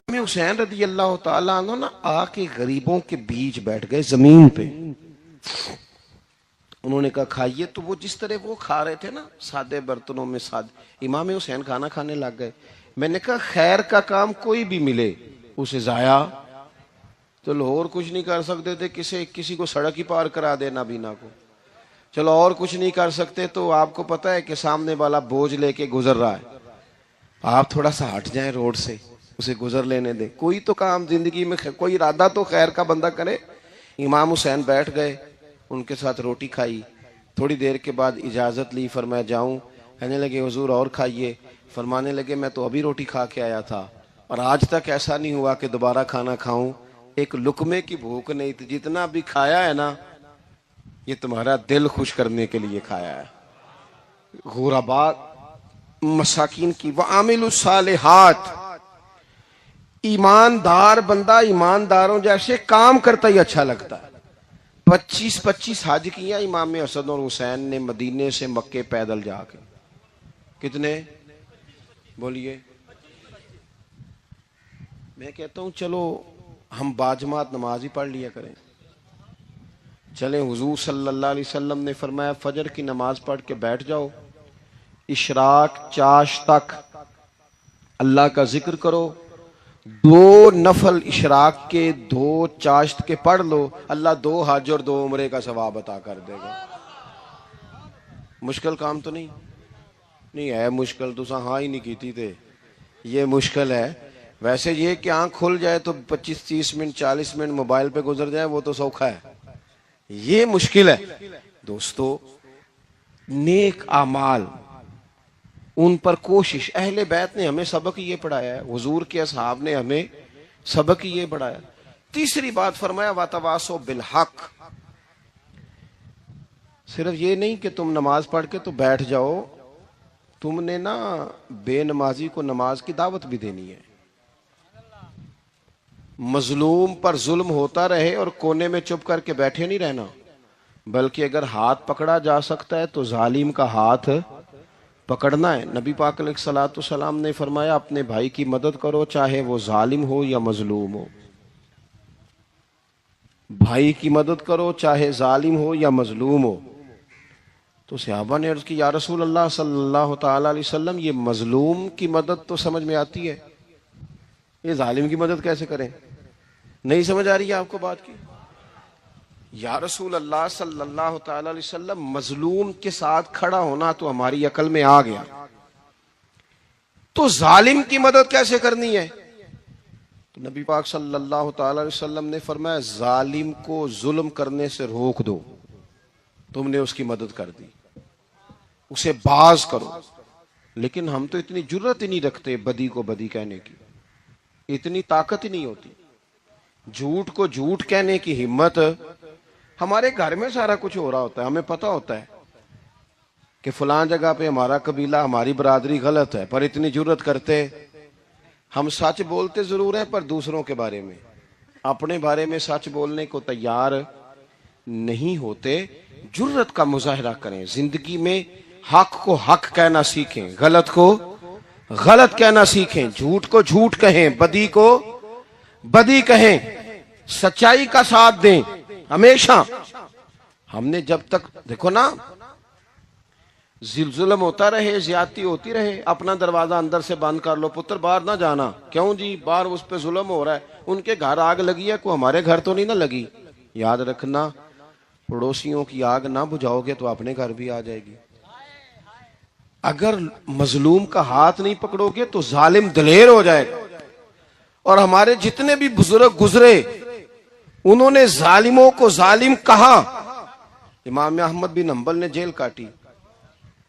حسین رضی اللہ تعالیٰ عنہ نا آ کے غریبوں کے بیچ بیٹھ گئے زمین پہ. انہوں نے کہا کھائیے. تو وہ جس طرح وہ کھا رہے تھے نا سادے برتنوں میں سادے، امام حسین کھانا کھانے لگ گئے. میں نے کہا خیر کا کام کوئی بھی ملے اسے ضائع چلو اور کچھ نہیں کر سکتے تھے، کسی کو سڑک ہی پار کرا دے نابینا کو، چلو اور کچھ نہیں کر سکتے تو آپ کو پتا ہے کہ سامنے والا بوجھ لے کے گزر رہا ہے، آپ تھوڑا سا ہٹ جائیں روڈ سے، اسے گزر لینے دیں. کوئی تو کام زندگی میں کوئی ارادہ تو خیر کا بندہ کرے. امام حسین بیٹھ گئے، ان کے ساتھ روٹی کھائی. تھوڑی دیر کے بعد اجازت لی، فرمایا جاؤں؟ کہنے لگے حضور اور کھائیے. فرمانے لگے میں تو ابھی روٹی کھا کے آیا تھا اور آج تک ایسا نہیں ہوا کہ دوبارہ کھانا کھاؤں. ایک لقمے کی بھوک نہیں تھی، جتنا بھی کھایا ہے نا یہ تمہارا دل خوش کرنے کے لیے کھایا ہے. غرباء مساکین کی وعامل الصالحات، ایماندار بندہ ایمانداروں جیسے کام کرتا ہی اچھا لگتا ہے. 25 حج کیا امام حسن اور حسین نے مدینے سے مکے پیدل جا کے. کتنے بولیے؟ میں کہتا ہوں چلو ہم باجماعت نماز ہی پڑھ لیا کریں. چلیں، حضور صلی اللہ علیہ وسلم نے فرمایا فجر کی نماز پڑھ کے بیٹھ جاؤ، اشراق چاش تک اللہ کا ذکر کرو. 2 نفل اشراق کے 2 چاشت کے پڑھ لو، اللہ 2 حج اور 2 عمرے کا ثواب عطا کر دے گا. مشکل کام تو نہیں ہے. مشکل تو ہاں ہی نہیں کیتی تھے، یہ مشکل ہے. ویسے یہ کہ آنکھ کھل جائے تو 25-30 منٹ 40 منٹ موبائل پہ گزر جائے وہ تو سوکھا ہے، یہ مشکل ہے. دوستو نیک اعمال ان پر کوشش، اہل بیت نے ہمیں سبق یہ پڑھایا ہے، حضور کے اصحاب نے ہمیں سبق یہ پڑھایا. تیسری بات فرمایا وَتَوَاصَوْا بِالْحَقِّ. صرف یہ نہیں کہ تم نماز پڑھ کے تو بیٹھ جاؤ، تم نے نا بے نمازی کو نماز کی دعوت بھی دینی ہے. مظلوم پر ظلم ہوتا رہے اور کونے میں چپ کر کے بیٹھے نہیں رہنا، بلکہ اگر ہاتھ پکڑا جا سکتا ہے تو ظالم کا ہاتھ پکڑنا ہے. نبی پاک علیہ الصلوۃ والسلام نے فرمایا اپنے بھائی کی مدد کرو چاہے وہ ظالم ہو یا مظلوم ہو. بھائی کی مدد کرو چاہے ظالم ہو یا مظلوم ہو. تو صحابہ نے عرض کی یا رسول اللہ صلی اللہ تعالی علیہ وسلم یہ مظلوم کی مدد تو سمجھ میں آتی ہے، یہ ظالم کی مدد کیسے کریں؟ نہیں سمجھ آ رہی ہے آپ کو بات کی؟ یا رسول اللہ صلی اللہ تعالی علیہ وسلم مظلوم کے ساتھ کھڑا ہونا تو ہماری عقل میں آ گیا، تو ظالم کی مدد کیسے کرنی ہے؟ تو نبی پاک صلی اللہ تعالی علیہ وسلم نے فرمایا ظالم کو ظلم کرنے سے روک دو. تم نے اس کی مدد کر دی، اسے باز کرو. لیکن ہم تو اتنی جرت ہی نہیں رکھتے بدی کو بدی کہنے کی، اتنی طاقت ہی نہیں ہوتی. جھوٹ کو جھوٹ کہنے کی ہمت، ہمارے گھر میں سارا کچھ ہو رہا ہوتا ہے، ہمیں پتہ ہوتا ہے کہ فلاں جگہ پہ ہمارا قبیلہ ہماری برادری غلط ہے، پر اتنی جرت کرتے. ہم سچ بولتے ضرور ہیں پر دوسروں کے بارے میں، اپنے بارے میں سچ بولنے کو تیار نہیں ہوتے. جرت کا مظاہرہ کریں، زندگی میں حق کو حق کہنا سیکھیں، غلط کو غلط کہنا سیکھیں، جھوٹ کو جھوٹ کہیں، بدی کو بدی کہیں، سچائی کا ساتھ دیں ہمیشہ. ہم نے جب تک دیکھو نا ظلم ہوتا رہے، زیادتی ہوتی رہے، اپنا دروازہ اندر سے بند کر لو، پتر باہر نہ جانا. کیوں جی؟ باہر اس پہ ظلم ہو رہا ہے، ان کے گھر آگ لگی ہے، کوئی ہمارے گھر تو نہیں نہ لگی. یاد رکھنا پڑوسیوں کی آگ نہ بجھاؤ گے تو اپنے گھر بھی آ جائے گی. اگر مظلوم کا ہاتھ نہیں پکڑو گے تو ظالم دلیر ہو جائے گا. اور ہمارے جتنے بھی بزرگ گزرے انہوں نے ظالموں کو ظالم کہا. امام احمد بن حنبل نے جیل کاٹی،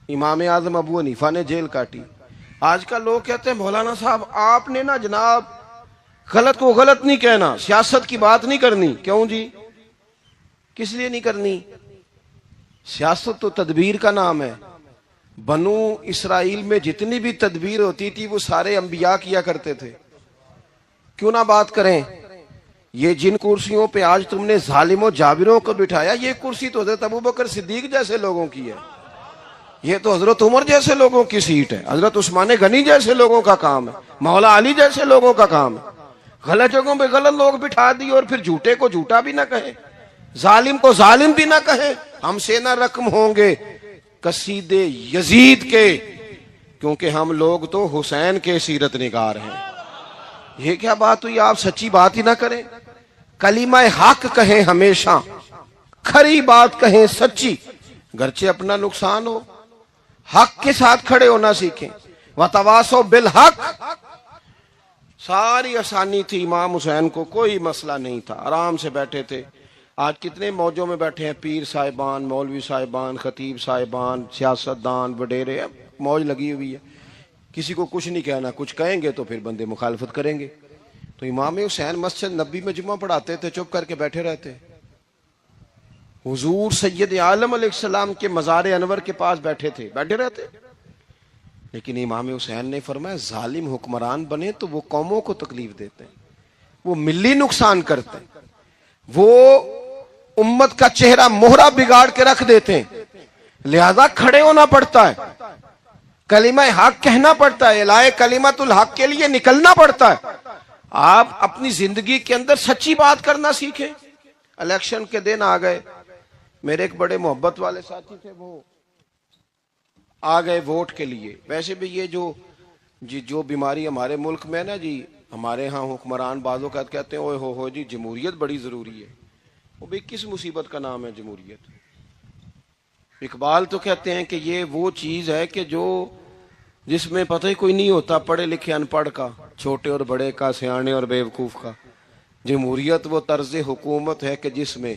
امام اعظم ابو حنیفہ نے جیل کاٹی. آج کل لوگ کہتے ہیں مولانا صاحب آپ نے نا جناب غلط کو غلط نہیں کہنا، سیاست کی بات نہیں کرنی. کیوں جی؟ کس لیے نہیں کرنی؟ سیاست تو تدبیر کا نام ہے. بنو اسرائیل میں جتنی بھی تدبیر ہوتی تھی وہ سارے انبیاء کیا کرتے تھے. کیوں نہ بات کریں؟ یہ جن کرسیوں پہ آج تم نے ظالموں جابروں کو بٹھایا، یہ کرسی تو حضرت ابوبکر صدیق جیسے لوگوں کی ہے، یہ تو حضرت عمر جیسے لوگوں کی سیٹ ہے، حضرت عثمان غنی جیسے لوگوں کا کام ہے، مولا علی جیسے لوگوں کا کام ہے. غلط جگہوں پہ غلط لوگ بٹھا دیے اور پھر جھوٹے کو جھوٹا بھی نہ کہیں، ظالم کو ظالم بھی نہ کہیں۔ ہم سے نہ رقم ہوں گے قصید یزید کے، کیونکہ ہم لوگ تو حسین کے سیرت نگار ہیں۔ یہ کیا بات ہوئی، آپ سچی بات ہی نہ کریں، کلمہ حق کہیں، ہمیشہ کھری بات کہیں، سچی، گرچہ اپنا نقصان ہو، حق کے ساتھ کھڑے ہونا سیکھیں۔ وَتَوَاصَوْا بِالْحَقِّ، ساری آسانی تھی، امام حسین کو کوئی مسئلہ نہیں تھا، آرام سے بیٹھے تھے۔ آج کتنے موجوں میں بیٹھے ہیں، پیر صاحبان، مولوی صاحبان، خطیب صاحبان، سیاستدان، وڈیرے، موج لگی ہوئی ہے، کسی کو کچھ نہیں کہنا، کچھ کہیں گے تو پھر بندے مخالفت کریں گے۔ تو امام حسین مسجد نبی میں جمعہ پڑھاتے تھے، چپ کر کے بیٹھے رہتے۔ حضور سید عالم علیہ السلام کے مزار انور کے پاس بیٹھے تھے، بیٹھے رہتے۔ لیکن امام حسین نے فرمایا ظالم حکمران بنے تو وہ قوموں کو تکلیف دیتے ہیں، وہ ملی نقصان کرتے ہیں، وہ امت کا چہرہ مہرہ بگاڑ کے رکھ دیتے ہیں، لہذا کھڑے ہونا پڑتا ہے، کلمہ حق کہنا پڑتا ہے، الہے کلمت الحق کے لیے نکلنا پڑتا ہے۔ آپ اپنی زندگی کے اندر سچی بات کرنا سیکھیں۔ الیکشن کے دن آ گئے، میرے ایک بڑے محبت والے ساتھی تھے، وہ آ گئے ووٹ کے لیے۔ ویسے بھی یہ جو بیماری ہمارے ملک میں نا جی، ہمارے ہاں حکمران بعض اوقات کہتے ہیں اوئے ہو جی جمہوریت بڑی ضروری ہے۔ وہ بھی کس مصیبت کا نام ہے جمہوریت؟ اقبال تو کہتے ہیں کہ یہ وہ چیز ہے کہ جس میں پتہ ہی کوئی نہیں ہوتا، پڑھے لکھے ان پڑھ کا، چھوٹے اور بڑے کا، سیانے اور بیوقوف کا۔ جمہوریت وہ طرز حکومت ہے کہ جس میں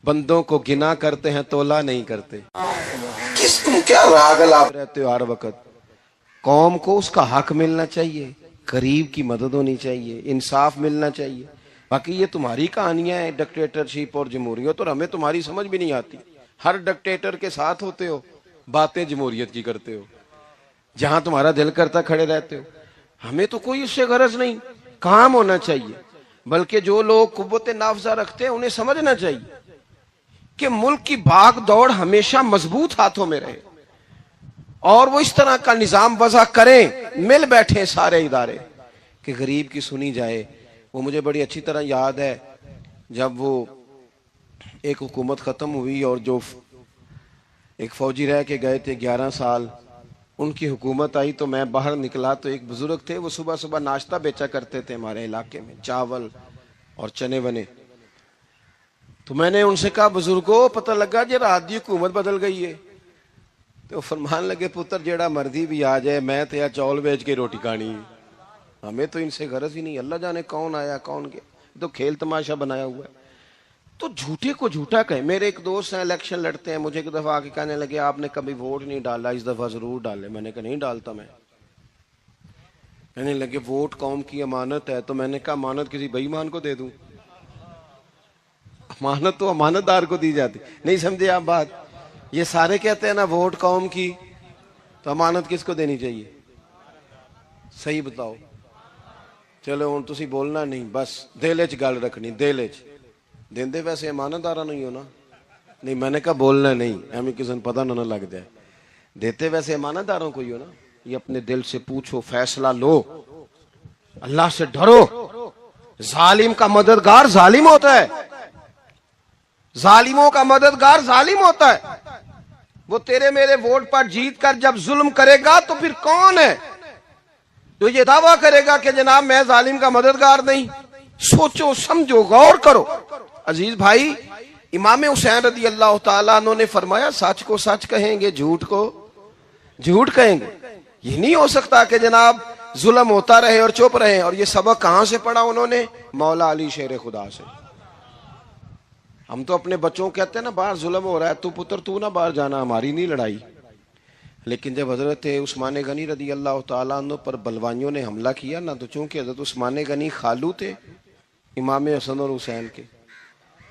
بندوں کو گنا کرتے ہیں، تولا نہیں کرتے۔ کس تم کیا راگل آپ رہتے ہو ہر وقت؟ قوم کو اس کا حق ملنا چاہیے، غریب کی مدد ہونی چاہیے، انصاف ملنا چاہیے۔ باقی یہ تمہاری کہانیاں ہیں ڈکٹیٹرشپ اور جمہوریت، اور ہمیں تمہاری سمجھ بھی نہیں آتی۔ ہر ڈکٹیٹر کے ساتھ ہوتے ہو، باتیں جمہوریت کی کرتے ہو، جہاں تمہارا دل کرتا کھڑے رہتے ہو۔ ہمیں تو کوئی اس سے غرض نہیں، کام ہونا چاہیے۔ بلکہ جو لوگ قوت نافذہ رکھتے ہیں انہیں سمجھنا چاہیے کہ ملک کی بھاگ دوڑ ہمیشہ مضبوط ہاتھوں میں رہے، اور وہ اس طرح کا نظام وضع کریں، مل بیٹھیں سارے ادارے کہ غریب کی سنی جائے۔ وہ مجھے بڑی اچھی طرح یاد ہے، جب وہ ایک حکومت ختم ہوئی اور جو ایک فوجی رہ کے گئے تھے 11 سال، ان کی حکومت آئی تو میں باہر نکلا تو ایک بزرگ تھے، وہ صبح صبح ناشتہ بیچا کرتے تھے ہمارے علاقے میں، چاول اور چنے ونے۔ تو میں نے ان سے کہا بزرگوں پتہ لگا جی رات دی حکومت بدل گئی ہے۔ تو فرمان لگے پتر جیڑا مردی بھی آ جائے، میں تو یا چاول بیچ کے روٹی کھانی، ہمیں تو ان سے غرض ہی نہیں۔ اللہ جانے کون آیا کون گیا، تو کھیل تماشا بنایا ہوا ہے۔ تو جھوٹے کو جھوٹا کہیں۔ میرے ایک دوست ہیں الیکشن لڑتے ہیں، مجھے ایک دفعہ آ کے کہنے لگے آپ نے کبھی ووٹ نہیں ڈالا، اس دفعہ ضرور ڈالے۔ میں نے کہا نہیں ڈالتا میں۔ کہنے لگے ووٹ قوم کی امانت ہے، تو میں نے کہا امانت کسی بے ایمان کو دے دوں؟ امانت تو امانت دار کو دی جاتی، نہیں سمجھے آپ بات؟ یہ سارے کہتے ہیں نا ووٹ قوم کی، تو امانت کس کو دینی چاہیے؟ صحیح بتاؤ۔ چلو ہوں تسی بولنا نہیں، بس دل چ گل رکھنی، دل چ دیندے ویسے امانت دارا نہیں ہونا۔ نہیں میں نے کہا بولنا نہیں، ہمیں کسی نے پتہ نہ لگ جائے۔ دیتے ویسے امانت داروں کو ہی ہو نا۔ یہ اپنے دل سے پوچھو، فیصلہ لو، اللہ سے ڈرو۔ ظالم کا مددگار ظالم ہوتا ہے، ظالموں کا مددگار ظالم ہوتا ہے۔ وہ تیرے میرے ووٹ پر جیت کر جب ظلم کرے گا تو پھر کون ہے جو یہ دعویٰ کرے گا کہ جناب میں ظالم کا مددگار نہیں؟ سوچو سمجھو غور کرو۔ عزیز بھائی، امام حسین رضی اللہ تعالیٰ عنہ نے فرمایا سچ کو سچ کہیں گے، جھوٹ کو جھوٹ کہیں گے۔ یہ نہیں ہو سکتا کہ جناب ظلم ہوتا رہے اور چپ رہے۔ اور یہ سبق کہاں سے پڑھا انہوں نے؟ مولا علی شیر خدا سے۔ ہم تو اپنے بچوں کو کہتے ہیں نا باہر ظلم ہو رہا ہے، تو پتر تو نہ باہر جانا، ہماری نہیں لڑائی۔ لیکن جب حضرت عثمان غنی رضی اللہ تعالیٰ عنہ پر بلوائیوں نے حملہ کیا نا، تو چونکہ حضرت عثمان غنی خالو تھے امام حسن اور حسین کے،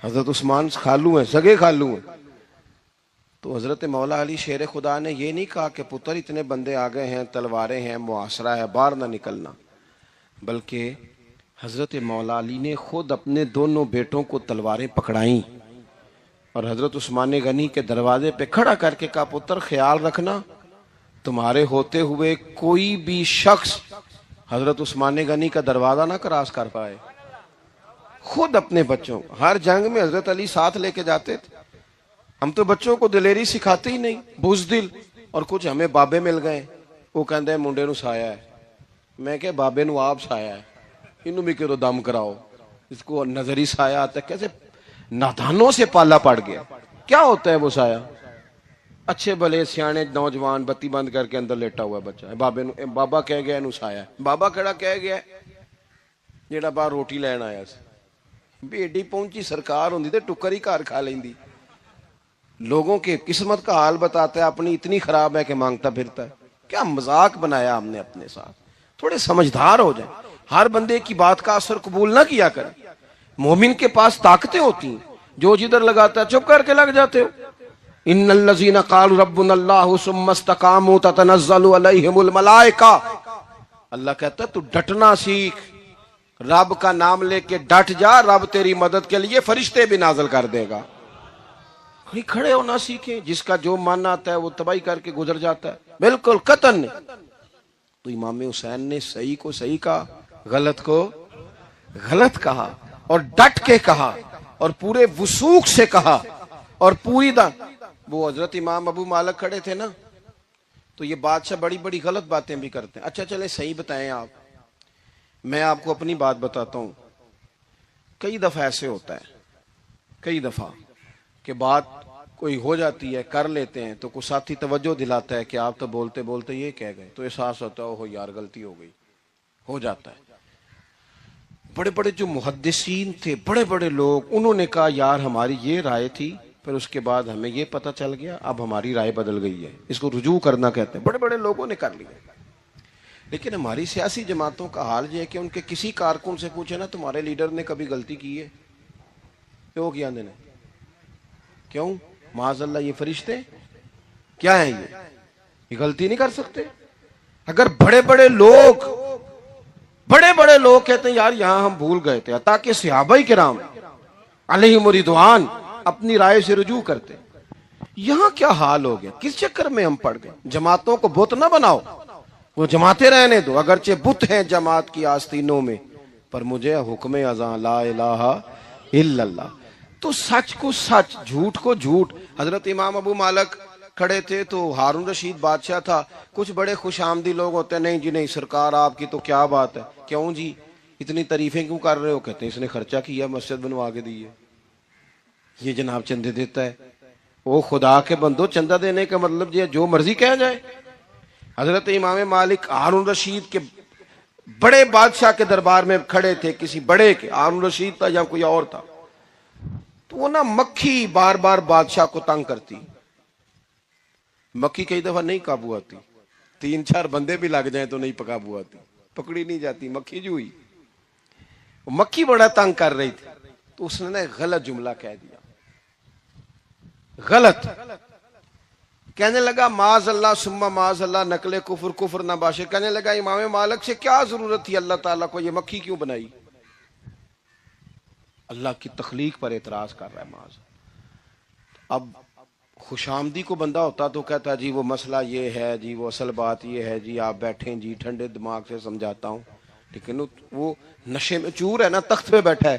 حضرت عثمان خالو ہیں، سگے خالو ہیں، تو حضرت مولا علی شیر خدا نے یہ نہیں کہا کہ پتر اتنے بندے آ گئے ہیں، تلواریں ہیں، محاصرہ ہے، باہر نہ نکلنا، بلکہ حضرت مولا علی نے خود اپنے دونوں بیٹوں کو تلواریں پکڑائیں اور حضرت عثمان غنی کے دروازے پہ کھڑا کر کے کہا پتر خیال رکھنا، تمہارے ہوتے ہوئے کوئی بھی شخص حضرت عثمان غنی کا دروازہ نہ کراس کر پائے، خود اپنے بچوں کو ہر جنگ میں حضرت علی ساتھ لے کے جاتے تھے. ہم تو بچوں کو دلیری سکھاتے ہی نہیں، بزدل. اور کچھ ہمیں بابے مل گئے، وہ کہندے ہیں منڈے نو سایا ہے. میں کہ بابے نو آپ سایا ہے، انہوں بھی کرو دم کراؤ. اس کو نظری سایہ آتا ہے. کیسے نادانوں سے پالا پڑ گیا. کیا ہوتا ہے وہ سایہ؟ اچھے بھلے سیانے نوجوان بتی بند کر کے اندر لیٹا ہوا ہے بچہ، بابا کہہ گیا انہوں سایہ ہے. بابا کہڑا کہہ گیا جیڑا باہر روٹی لین آیا سی. بھی ایڈی پہنچی سرکار ہوندی تے ٹکر ہی گھر کھا لیندی. لوگوں کی قسمت کا حال بتاتا ہے، اپنی اتنی خراب ہے کہ مانگتا پھرتا ہے. کیا مذاق بنایا ہم نے اپنے ساتھ. تھوڑے سمجھدار ہو جائیں. ہر بندے کی بات کا اثر قبول نہ کیا کریں. مومن کے پاس طاقتیں ہوتی ہیں، جو جدھر لگاتا ہے چپ کر کے لگ جاتے ہو. ان الذین قالوا ربنا اللہ ثم استقاموا تتنزل علیہم الملائکہ. اللہ کہتا ہے تو ڈٹنا سیکھ، رب کا نام لے کے ڈٹ جا، رب تیری مدد کے لیے فرشتے بھی نازل کر دے گا. کھڑے ہونا سیکھیں. جس کا جو من آتا ہے وہ تباہی کر کے گزر جاتا ہے. بالکل قطعاً نہیں. تو امام حسین نے صحیح کو صحیح کہا، غلط کو غلط کہا، اور ڈٹ کے کہا، اور پورے وثوق سے کہا، اور پوری وہ حضرت امام ابو مالک کھڑے تھے نا، تو یہ بادشاہ بڑی بڑی غلط باتیں بھی کرتے ہیں. اچھا چلیں صحیح بتائیں آپ. میں آپ کو اپنی بات بتاتا ہوں. کئی دفعہ ایسے ہوتا ہے، کئی دفعہ کہ بات کوئی ہو جاتی ہے، کر لیتے ہیں، تو کوئی ساتھی توجہ دلاتا ہے کہ آپ تو بولتے بولتے یہ کہہ گئے، تو احساس ہوتا ہے اوہ یار غلطی ہو گئی. ہو جاتا ہے. بڑے بڑے جو محدثین تھے، بڑے بڑے لوگ، انہوں نے کہا یار ہماری یہ رائے تھی، پھر اس کے بعد ہمیں یہ پتہ چل گیا، اب ہماری رائے بدل گئی ہے. اس کو رجوع کرنا کہتے ہیں. بڑے بڑے لوگوں نے کر لیا. لیکن ہماری سیاسی جماعتوں کا حال یہ ہے کہ ان کے کسی کارکن سے پوچھے نا تمہارے لیڈر نے کبھی غلطی کی ہے؟ کیوں کیا نے؟ کیوں؟ معاذ اللہ یہ فرشتے کیا ہیں؟ یہ غلطی نہیں کر سکتے. اگر بڑے بڑے لوگ کہتے ہیں یار یہاں ہم بھول گئے تھے، تاکہ صحابہ کرام علیہم رضوان اپنی رائے سے رجوع کرتے. یہاں کیا حال ہو گیا؟ کس چکر میں ہم پڑ گئے؟ جماعتوں کو بت نہ بناؤ، وہ جماعتیں رہنے دو. اگرچہ بت ہیں جماعت کی آستینوں میں، پر مجھے حکم اذان لا الہ الا اللہ. تو سچ کو سچ، جھوٹ کو جھوٹ. حضرت امام ابو مالک کھڑے تھے تو ہارون رشید بادشاہ تھا. کچھ بڑے خوش آمدی لوگ ہوتے ہیں، نہیں جی نہیں سرکار آپ کی تو کیا بات ہے. کیوں جی اتنی تعریفیں کیوں کر رہے ہو؟ کہتے ہیں اس نے خرچہ کیا، مسجد بنوا کے دی ہے، یہ جناب چندے دیتا ہے. وہ خدا کے بندو، چندہ دینے کا مطلب یہ جو مرضی کہہ جائے. حضرت امام مالک ہارون رشید کے بڑے بادشاہ کے دربار میں کھڑے تھے، کسی بڑے کے، ہارون رشید تھا یا کوئی اور تھا. تو وہ نا مکھی بار بار بادشاہ کو تنگ کرتی. مکھی کئی دفعہ نہیں قابو آتی، 3-4 بندے بھی لگ جائیں تو نہیں قابو آتی، پکڑی نہیں جاتی. مکھی جو ہوئی، مکھی بڑا تنگ کر رہی تھی. تو اس نے غلط جملہ کہہ دیا، غلط کہنے لگا معاذ اللہ ثم معاذ اللہ، نقل کفر نہ باشے. کہنے لگا امام مالک سے کیا ضرورت تھی اللہ تعالیٰ کو یہ مکھی کیوں بنائی؟ اللہ کی تخلیق پر اعتراض کر رہا ہے معاذ. اب خوش آمدی کو بندہ ہوتا تو کہتا جی وہ مسئلہ یہ ہے جی، وہ اصل بات یہ ہے جی، آپ بیٹھیں جی، ٹھنڈے دماغ سے سمجھاتا ہوں. لیکن وہ نشے میں چور ہے نا، تخت پہ بیٹھا ہے،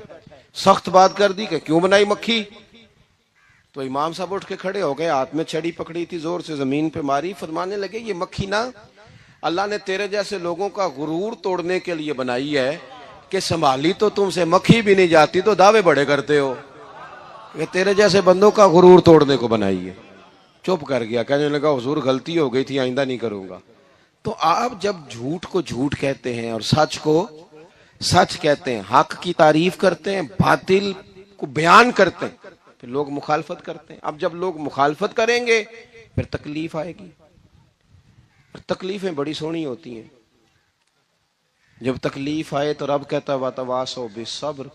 سخت بات کر دی کہ کیوں بنائی مکھی. تو امام صاحب اٹھ کے کھڑے ہو گئے، ہاتھ میں چھڑی پکڑی تھی، زور سے زمین پہ ماری. فرمانے لگے یہ مکھی نا اللہ نے تیرے جیسے لوگوں کا غرور توڑنے کے لیے بنائی ہے کہ سنبھالی تو تم سے مکھی بھی نہیں جاتی، تو دعوے بڑے کرتے ہو کہ تیرے جیسے بندوں کا غرور توڑنے کو بنائی ہے. چپ کر گیا، کہنے لگا حضور غلطی ہو گئی تھی، آئندہ نہیں کروں گا. تو آپ جب جھوٹ کو جھوٹ کہتے ہیں اور سچ کو سچ کہتے ہیں، حق کی تعریف کرتے ہیں، باطل کو بیان کرتے ہیں، پھر لوگ مخالفت کرتے ہیں. اب جب لوگ مخالفت کریں گے پھر تکلیف آئے گی. تکلیفیں بڑی سونی ہوتی ہیں. جب تکلیف آئے تو رب کہتا ہے وَتَوَاصَوْا بِالصَّبْرِ،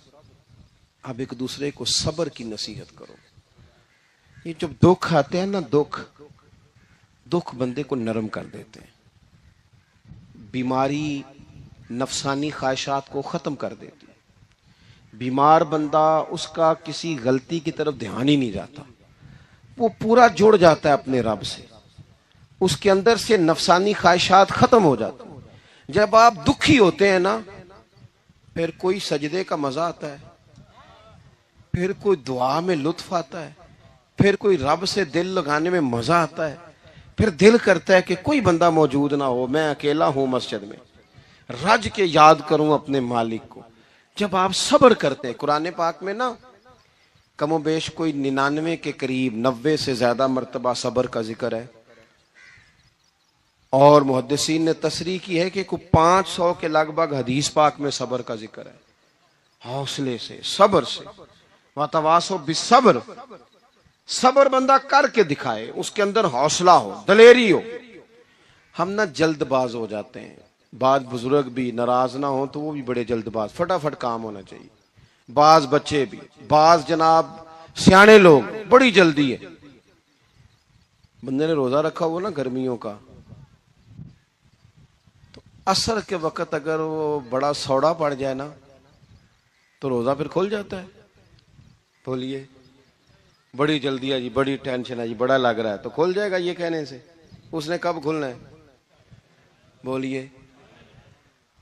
اب ایک دوسرے کو صبر کی نصیحت کرو. یہ جب دکھ آتے ہیں نا، دکھ بندے کو نرم کر دیتے ہیں. بیماری نفسانی خواہشات کو ختم کر دیتی ہے. بیمار بندہ، اس کا کسی غلطی کی طرف دھیان ہی نہیں جاتا، وہ پورا جڑ جاتا ہے اپنے رب سے، اس کے اندر سے نفسانی خواہشات ختم ہو جاتی ہیں. جب آپ دکھی ہوتے ہیں نا، پھر کوئی سجدے کا مزہ آتا ہے، پھر کوئی دعا میں لطف آتا ہے، پھر کوئی رب سے دل لگانے میں مزہ آتا ہے، پھر دل کرتا ہے کہ کوئی بندہ موجود نہ ہو، میں اکیلا ہوں مسجد میں، رج کے یاد کروں اپنے مالک کو۔ جب آپ صبر کرتے ہیں، قرآن پاک میں نا کم و بیش کوئی 99 کے قریب، 90 سے زیادہ مرتبہ صبر کا ذکر ہے، اور محدثین نے تصریح کی ہے کہ کوئی 500 کے لگ بھگ حدیث پاک میں صبر کا ذکر ہے، حوصلے سے، صبر سے، وَتَوَاصَوْا بِالصَّبْرِ، صبر بندہ کر کے دکھائے، اس کے اندر حوصلہ ہو، دلیری ہو۔ ہم نہ جلد باز ہو جاتے ہیں، بعض بزرگ بھی ناراض نہ ہوں تو وہ بھی بڑے جلد باز، فٹافٹ کام ہونا چاہیے، بعض بچے بھی، بعض جناب سیانے لوگ، بڑی جلدی ہے۔ بندے نے روزہ رکھا ہوا نا گرمیوں کا، تو عصر کے وقت اگر وہ بڑا سوڑا پڑ جائے نا تو روزہ پھر کھل جاتا ہے۔ بولیے، بڑی جلدی ہے جی، بڑی ٹینشن ہے جی، بڑا لگ رہا ہے، تو کھل جائے گا یہ کہنے سے؟ اس نے کب کھلنا ہے؟ بولیے،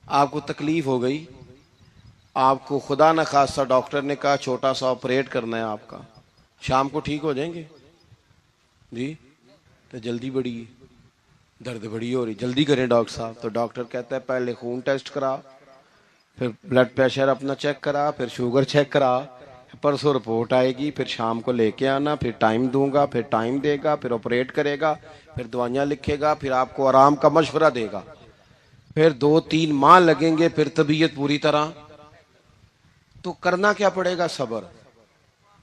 آپ کو تکلیف ہو گئی، آپ کو خدا نہ خواستہ ڈاکٹر نے کہا چھوٹا سا آپریٹ کرنا ہے آپ کا، شام کو ٹھیک ہو جائیں گے جی؟ تو جلدی بڑی ہے، درد بڑی ہو رہی، جلدی کریں ڈاکٹر صاحب۔ تو ڈاکٹر کہتا ہے پہلے خون ٹیسٹ کرا، پھر بلڈ پریشر اپنا چیک کرا، پھر شوگر چیک کرا، پرسوں رپورٹ آئے گی، پھر شام کو لے کے آنا، پھر ٹائم دوں گا، پھر ٹائم دے گا، پھر آپریٹ کرے گا، پھر دوائیاں لکھے گا، پھر آپ کو آرام کا مشورہ دے گا، پھر 2-3 ماہ لگیں گے، پھر طبیعت پوری طرح۔ تو کرنا کیا پڑے گا؟ صبر۔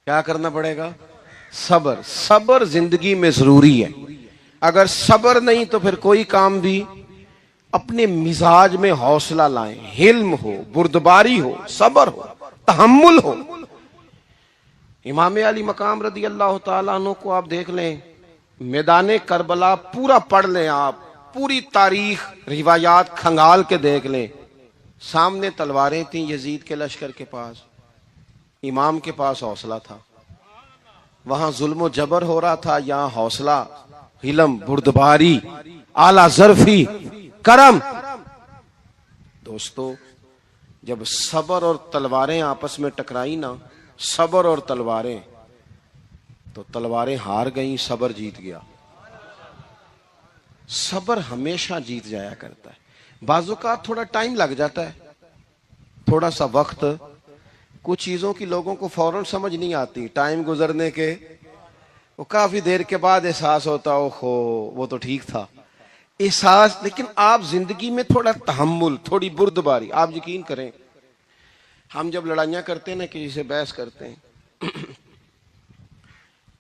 کیا کرنا پڑے گا؟ صبر۔ صبر زندگی میں ضروری ہے، اگر صبر نہیں تو پھر کوئی کام بھی۔ اپنے مزاج میں حوصلہ لائیں، حلم ہو، بردباری ہو، صبر ہو، تحمل ہو۔ امام علی مقام رضی اللہ تعالیٰ عنہ کو آپ دیکھ لیں، میدان کربلا پورا پڑھ لیں، آپ پوری تاریخ روایات کھنگال کے دیکھ لیں، سامنے تلواریں تھیں یزید کے لشکر کے پاس، امام کے پاس حوصلہ تھا۔ وہاں ظلم و جبر ہو رہا تھا، یہاں حوصلہ، حلم، بردباری، اعلیٰ ظرفی، کرم۔ دوستو، جب صبر اور تلواریں آپس میں ٹکرائی نا، صبر اور تلواریں، تو تلواریں ہار گئیں، صبر جیت گیا۔ صبر ہمیشہ جیت جایا کرتا ہے۔ بعض اوقات تھوڑا ٹائم لگ جاتا ہے، تھوڑا سا وقت، کچھ چیزوں کی لوگوں کو فوراً سمجھ نہیں آتی، ٹائم گزرنے کے وہ کافی دیر کے بعد احساس ہوتا، اوہو وہ تو ٹھیک تھا، احساس۔ لیکن آپ زندگی میں تھوڑا تحمل، تھوڑی بردباری، آپ یقین کریں، ہم جب لڑائیاں کرتے ہیں نا، کسی سے بحث کرتے ہیں،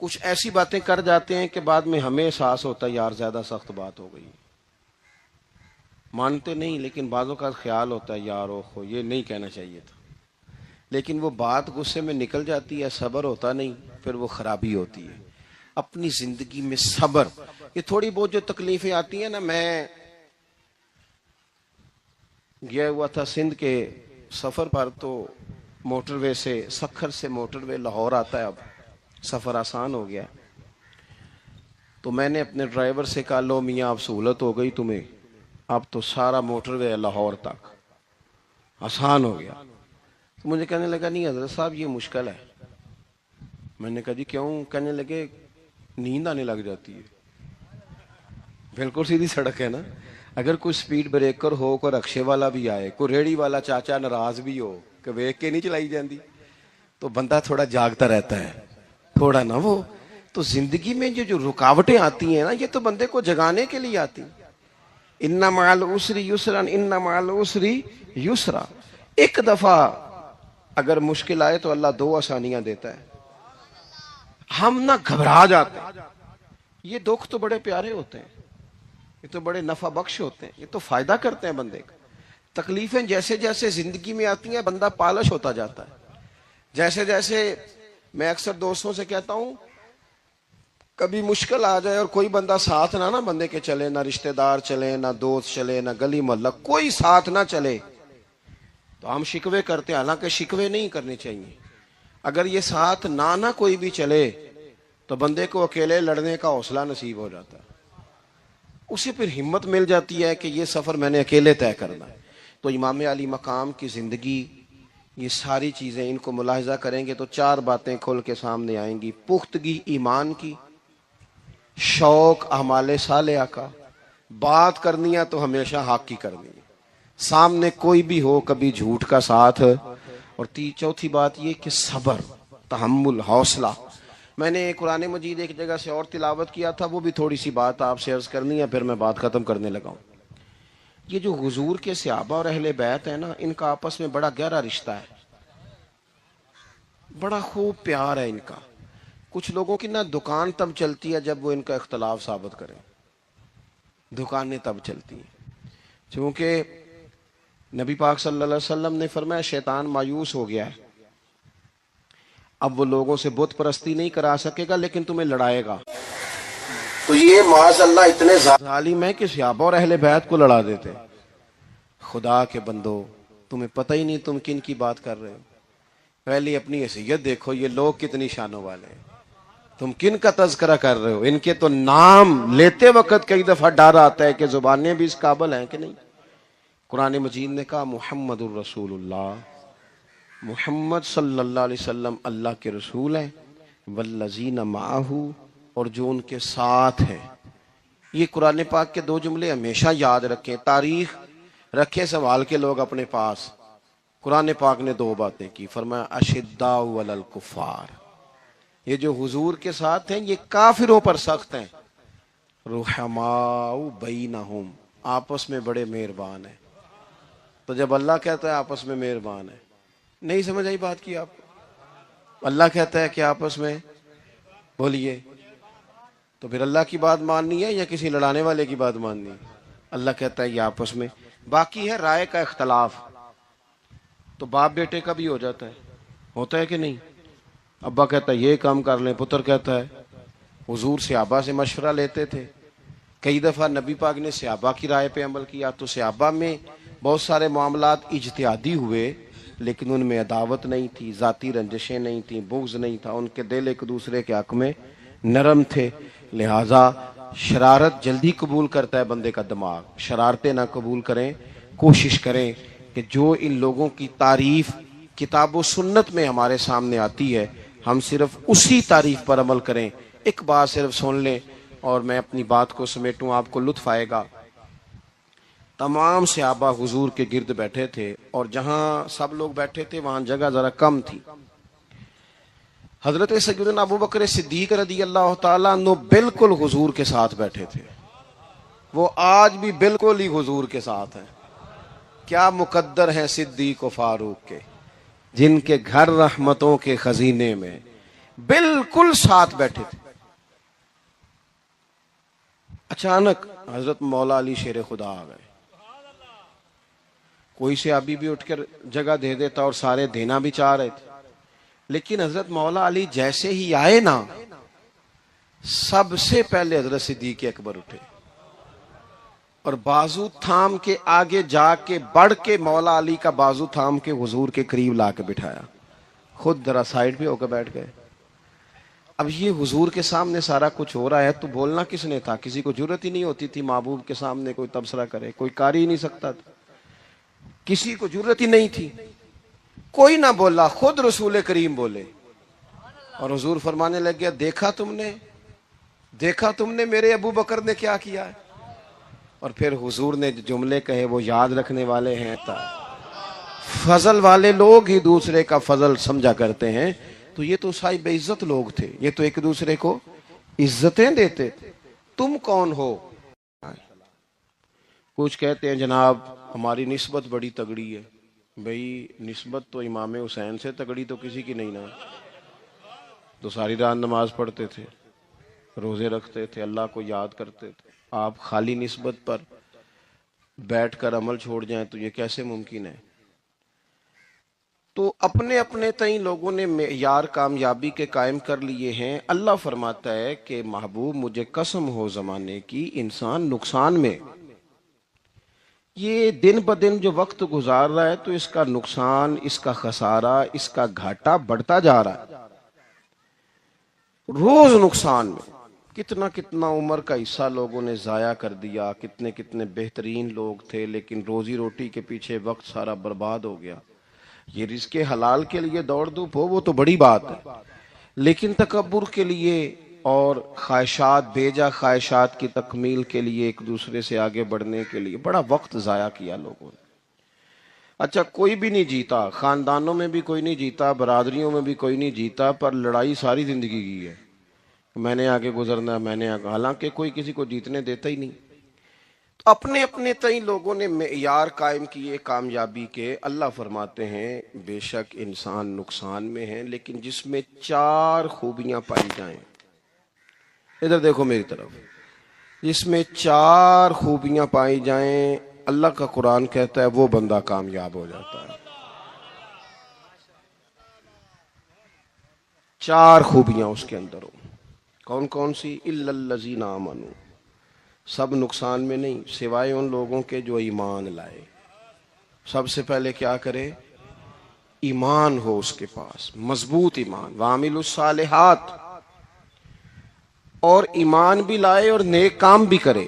کچھ ایسی باتیں کر جاتے ہیں کہ بعد میں ہمیں احساس ہوتا ہے یار زیادہ سخت بات ہو گئی، مانتے نہیں، لیکن بعضوں کا خیال ہوتا ہے یار اوہو یہ نہیں کہنا چاہیے تھا، لیکن وہ بات غصے میں نکل جاتی ہے، صبر ہوتا نہیں، پھر وہ خرابی ہوتی ہے۔ اپنی زندگی میں صبر، یہ تھوڑی بہت جو تکلیفیں آتی ہیں نا، میں گیا ہوا تھا سندھ کے سفر پر، تو موٹر وے سے، سکھر سے موٹر وے لاہور آتا ہے، اب سفر آسان ہو گیا، تو میں نے اپنے ڈرائیور سے کہا لو میاں اب سہولت ہو گئی تمہیں، اب تو سارا موٹر وے لاہور تک آسان ہو گیا۔ تو مجھے کہنے لگا نہیں حضرت صاحب یہ مشکل ہے۔ میں نے کہا جی کیوں؟ کہنے لگے نیند آنے لگ جاتی ہے۔ بالکل سیدھی سڑک ہے نا، اگر کوئی سپیڈ بریکر ہو، کوئی رکشے والا بھی آئے، کوئی ریڑی والا چاچا ناراض بھی ہو کہ ویک کے نہیں چلائی جاندی، تو بندہ تھوڑا جاگتا رہتا ہے، تھوڑا نا وہ۔ تو زندگی میں جو رکاوٹیں آتی ہیں نا، یہ تو بندے کو جگانے کے لیے آتی۔ ان مع العسر یسرا، ان مع العسر یسرا۔ ایک دفعہ اگر مشکل آئے تو اللہ 2 آسانیاں دیتا ہے، ہم نہ گھبرا جاتے ہیں۔ یہ دکھ تو بڑے پیارے ہوتے ہیں، یہ تو بڑے نفع بخش ہوتے ہیں، یہ تو فائدہ کرتے ہیں بندے کا۔ تکلیفیں جیسے جیسے زندگی میں آتی ہیں بندہ پالش ہوتا جاتا ہے۔ جیسے جیسے میں اکثر دوستوں سے کہتا ہوں، کبھی مشکل آ جائے اور کوئی بندہ ساتھ نہ بندے کے چلے، نہ رشتہ دار چلے، نہ دوست چلے، نہ گلی محلہ، کوئی ساتھ نہ چلے، تو ہم شکوے کرتے ہیں، حالانکہ شکوے نہیں کرنے چاہیے۔ اگر یہ ساتھ نہ کوئی بھی چلے تو بندے کو اکیلے لڑنے کا حوصلہ نصیب ہو جاتا ہے۔ اسے پھر ہمت مل جاتی ہے کہ یہ سفر میں نے اکیلے طے کرنا ہے۔ تو امام علی مقام کی زندگی، یہ ساری چیزیں ان کو ملاحظہ کریں گے تو چار باتیں کھل کے سامنے آئیں گی: پختگی ایمان کی، شوق اعمال صالحہ کا، بات کرنی ہے تو ہمیشہ حق کی کرنی ہے، سامنے کوئی بھی ہو کبھی جھوٹ کا ساتھ، اور چوتھی بات یہ کہ صبر، تحمل، حوصلہ۔ میں نے قرآن مجید ایک جگہ سے اور تلاوت کیا تھا، وہ بھی تھوڑی سی بات آپ سے عرض کرنی ہے، پھر میں بات ختم کرنے لگا ہوں۔ یہ جو حضور کے صحابہ اور اہل بیت ہیں نا، ان کا آپس میں بڑا گہرا رشتہ ہے، بڑا خوب پیار ہے ان کا۔ کچھ لوگوں کی نا دکان تب چلتی ہے جب وہ ان کا اختلاف ثابت کریں، دکانیں تب چلتی ہیں، چونکہ نبی پاک صلی اللہ علیہ وسلم نے فرمایا شیطان مایوس ہو گیا ہے، اب وہ لوگوں سے بت پرستی نہیں کرا سکے گا لیکن تمہیں لڑائے گا۔ تو یہ معاذ اللہ اتنے ظالم ہے کہ صحابہ اور اہل بیت کو لڑا دیتے۔ خدا کے بندو، تمہیں پتہ ہی نہیں تم کن کی بات کر رہے ہو، پہلے اپنی حیثیت دیکھو، یہ لوگ کتنی شانوں والے ہیں، تم کن کا تذکرہ کر رہے ہو؟ ان کے تو نام لیتے وقت کئی دفعہ ڈر آتا ہے کہ زبانیں بھی اس قابل ہیں کہ نہیں۔ قرآن مجید نے کہا محمد الرسول اللہ، محمد صلی اللہ علیہ وسلم اللہ کے رسول ہیں، والذین معہ، اور جو ان کے ساتھ ہیں۔ یہ قرآن پاک کے دو جملے ہمیشہ یاد رکھیں، تاریخ رکھے سوال کے لوگ اپنے پاس۔ قرآن پاک نے دو باتیں کی، فرمایا اشداء علی الکفار، یہ جو حضور کے ساتھ ہیں یہ کافروں پر سخت ہیں، رحماء بینہم، آپس میں بڑے مہربان ہیں۔ تو جب اللہ کہتا ہے آپس میں مہربان ہے، نہیں سمجھ آئی بات کی آپ کو؟ اللہ کہتا ہے کہ آپس میں بولیے، تو پھر اللہ کی بات ماننی ہے یا کسی لڑانے والے کی بات ماننی ہے؟ اللہ کہتا ہے یہ آپس میں۔ باقی ہے رائے کا اختلاف، تو باپ بیٹے کا بھی ہو جاتا ہے، ہوتا ہے کہ نہیں؟ ابا کہتا ہے یہ کام کر لیں، پتر کہتا ہے۔ حضور صحابہ سے مشورہ لیتے تھے، کئی دفعہ نبی پاک نے صحابہ کی رائے پہ عمل کیا، تو صحابہ میں بہت سارے معاملات اجتہادی ہوئے لیکن ان میں عداوت نہیں تھی، ذاتی رنجشیں نہیں تھیں، بغض نہیں تھا، ان کے دل ایک دوسرے کے حق میں نرم تھے۔ لہٰذا شرارت جلدی قبول کرتا ہے بندے کا دماغ، شرارتیں نہ قبول کریں، کوشش کریں کہ جو ان لوگوں کی تعریف کتاب و سنت میں ہمارے سامنے آتی ہے ہم صرف اسی تعریف پر عمل کریں۔ ایک بات صرف سن لیں اور میں اپنی بات کو سمیٹوں، آپ کو لطف آئے گا۔ تمام صحابہ حضور کے گرد بیٹھے تھے، اور جہاں سب لوگ بیٹھے تھے وہاں جگہ ذرا کم تھی۔ حضرت سیدنا ابو بکر صدیق رضی اللہ تعالیٰ عنہ بالکل حضور کے ساتھ بیٹھے تھے، وہ آج بھی بالکل ہی حضور کے ساتھ ہیں۔ کیا مقدر ہیں صدیق و فاروق کے، جن کے گھر رحمتوں کے خزینے میں بالکل ساتھ بیٹھے تھے۔ اچانک حضرت مولا علی شیر خدا آ گئے، کوئی صحابی بھی اٹھ کر جگہ دے دیتا اور سارے دینا بھی چاہ رہے تھے، لیکن حضرت مولا علی جیسے ہی آئے نا، سب سے پہلے حضرت صدیق اکبر اٹھے اور بازو تھام کے آگے جا کے بڑھ کے مولا علی کا بازو تھام کے حضور کے قریب لا کے بٹھایا، خود ذرا سائڈ پہ ہو کے بیٹھ گئے۔ اب یہ حضور کے سامنے سارا کچھ ہو رہا ہے تو بولنا کس نے تھا؟ کسی کو ضرورت ہی نہیں ہوتی تھی محبوب کے سامنے کوئی تبصرہ کرے، کوئی کر ہی نہیں سکتا تھا، کسی کو ضرورت ہی نہیں تھی، کوئی نہ بولا، خود رسول کریم بولے، اور حضور فرمانے لگ گیا دیکھا تم نے میرے ابو بکر نے کیا کیا ہے؟ اور پھر حضور نے جو جملے کہے وہ یاد رکھنے والے ہیں، فضل والے لوگ ہی دوسرے کا فضل سمجھا کرتے ہیں، تو یہ تو صاحب عزت لوگ تھے، یہ تو ایک دوسرے کو عزتیں دیتے تھے۔ تم کون ہو؟ کچھ کہتے ہیں جناب ہماری نسبت بڑی تگڑی ہے، بھئی نسبت تو امام حسین سے تگڑی تو کسی کی نہیں نا، تو ساری رات نماز پڑھتے تھے، روزے رکھتے تھے، اللہ کو یاد کرتے تھے، آپ خالی نسبت پر بیٹھ کر عمل چھوڑ جائیں تو یہ کیسے ممکن ہے؟ تو اپنے اپنے تئیں لوگوں نے معیار کامیابی کے قائم کر لیے ہیں۔ اللہ فرماتا ہے کہ محبوب مجھے قسم ہو زمانے کی، انسان نقصان میں، یہ دن بدن جو وقت گزار رہا ہے تو اس کا نقصان، اس کا خسارہ، اس کا گھاٹا بڑھتا جا رہا ہے، روز نقصان میں۔ کتنا کتنا عمر کا حصہ لوگوں نے ضائع کر دیا، کتنے کتنے بہترین لوگ تھے لیکن روزی روٹی کے پیچھے وقت سارا برباد ہو گیا۔ یہ رزق حلال کے لیے دوڑ دھوپ ہو وہ تو بڑی بات ہے، لیکن تکبر کے لیے اور خواہشات، بیجا خواہشات کی تکمیل کے لیے، ایک دوسرے سے آگے بڑھنے کے لیے بڑا وقت ضائع کیا لوگوں نے۔ اچھا، کوئی بھی نہیں جیتا، خاندانوں میں بھی کوئی نہیں جیتا، برادریوں میں بھی کوئی نہیں جیتا، پر لڑائی ساری زندگی کی ہے، میں نے آگے گزرنا، میں نے آگے، حالانکہ کوئی کسی کو جیتنے دیتا ہی نہیں۔ تو اپنے اپنے تئیں لوگوں نے معیار قائم کیے کامیابی کے۔ اللہ فرماتے ہیں بے شک انسان نقصان میں ہے، لیکن جس میں 4 خوبیاں پائی جائیں، ادھر دیکھو میری طرف، جس میں 4 خوبیاں پائی جائیں، اللہ کا قرآن کہتا ہے وہ بندہ کامیاب ہو جاتا ہے۔ 4 خوبیاں اس کے اندر ہو۔ کون کون سی؟ الا الذین آمنوا، سب نقصان میں نہیں سوائے ان لوگوں کے جو ایمان لائے۔ سب سے پہلے کیا کرے؟ ایمان ہو اس کے پاس، مضبوط ایمان، وعملوا الصالحات، اور ایمان بھی لائے اور نیک کام بھی کرے،